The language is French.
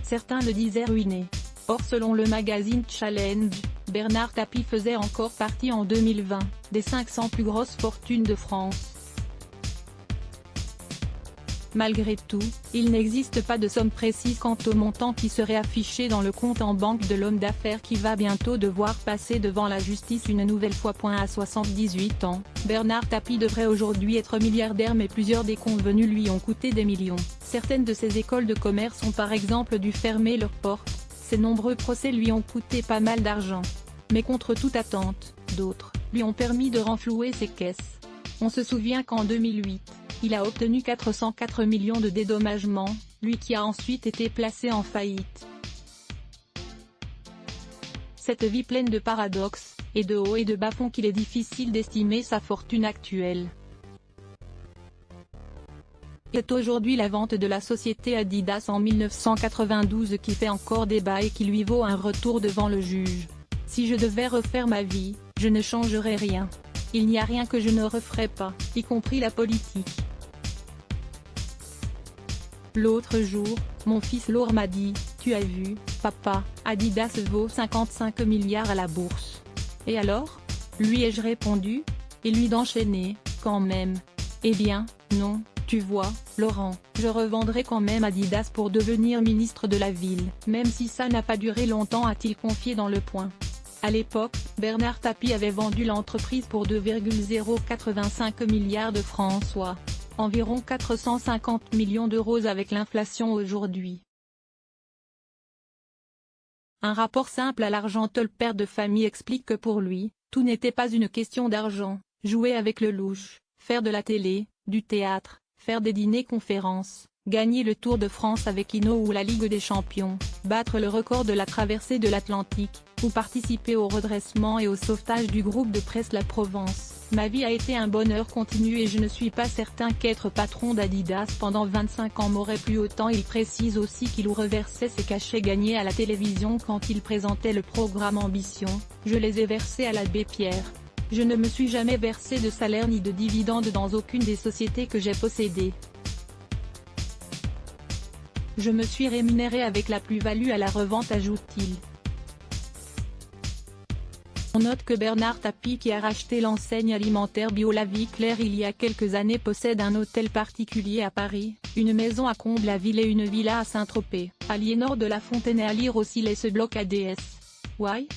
Certains le disaient ruiné. Or selon le magazine Challenge, Bernard Tapie faisait encore partie en 2020, des 500 plus grosses fortunes de France. Malgré tout, il n'existe pas de somme précise quant au montant qui serait affiché dans le compte en banque de l'homme d'affaires qui va bientôt devoir passer devant la justice une nouvelle fois. À 78 ans, Bernard Tapie devrait aujourd'hui être milliardaire, mais plusieurs des comptes venus lui ont coûté des millions. Certaines de ses écoles de commerce ont par exemple dû fermer leurs portes, ses nombreux procès lui ont coûté pas mal d'argent. Mais contre toute attente, d'autres lui ont permis de renflouer ses caisses. On se souvient qu'en 2008, il a obtenu 404 millions de dédommagement, lui qui a ensuite été placé en faillite. Cette vie pleine de paradoxes, et de hauts et de bas font qu'il est difficile d'estimer sa fortune actuelle. C'est aujourd'hui la vente de la société Adidas en 1992 qui fait encore débat et qui lui vaut un retour devant le juge. Si je devais refaire ma vie, je ne changerais rien. Il n'y a rien que je ne referais pas, y compris la politique. L'autre jour, mon fils Laure m'a dit, « Tu as vu, papa, Adidas vaut 55 milliards à la bourse. » Et alors ? Lui ai-je répondu. Et lui d'enchaîner, « Quand même. » Eh bien, non, tu vois, Laurent, je revendrai quand même Adidas pour devenir ministre de la ville. Même si ça n'a pas duré longtemps, a-t-il confié dans Le Point. À l'époque, Bernard Tapie avait vendu l'entreprise pour 2,085 milliards de francs, soit environ 450 millions d'euros avec l'inflation aujourd'hui. Un rapport simple à l'Argenteuil, père de famille, explique que pour lui, tout n'était pas une question d'argent. Jouer avec le louche, faire de la télé, du théâtre, faire des dîners-conférences, gagner le Tour de France avec Hinault ou la Ligue des Champions, battre le record de la traversée de l'Atlantique, ou participer au redressement et au sauvetage du groupe de presse La Provence. Ma vie a été un bonheur continu et je ne suis pas certain qu'être patron d'Adidas pendant 25 ans m'aurait plu autant. Il précise aussi qu'il reversait ses cachets gagnés à la télévision quand il présentait le programme Ambition, je les ai versés à l'abbé Pierre. Je ne me suis jamais versé de salaire ni de dividendes dans aucune des sociétés que j'ai possédées. Je me suis rémunéré avec la plus-value à la revente, ajoute-t-il. On note que Bernard Tapie, qui a racheté l'enseigne alimentaire Bio La Vie Claire il y a quelques années, possède un hôtel particulier à Paris, une maison à Comble-la-Ville et une villa à Saint-Tropez. Aliénor de La Fontaine et à lire aussi Les ce bloc ADS. Why ?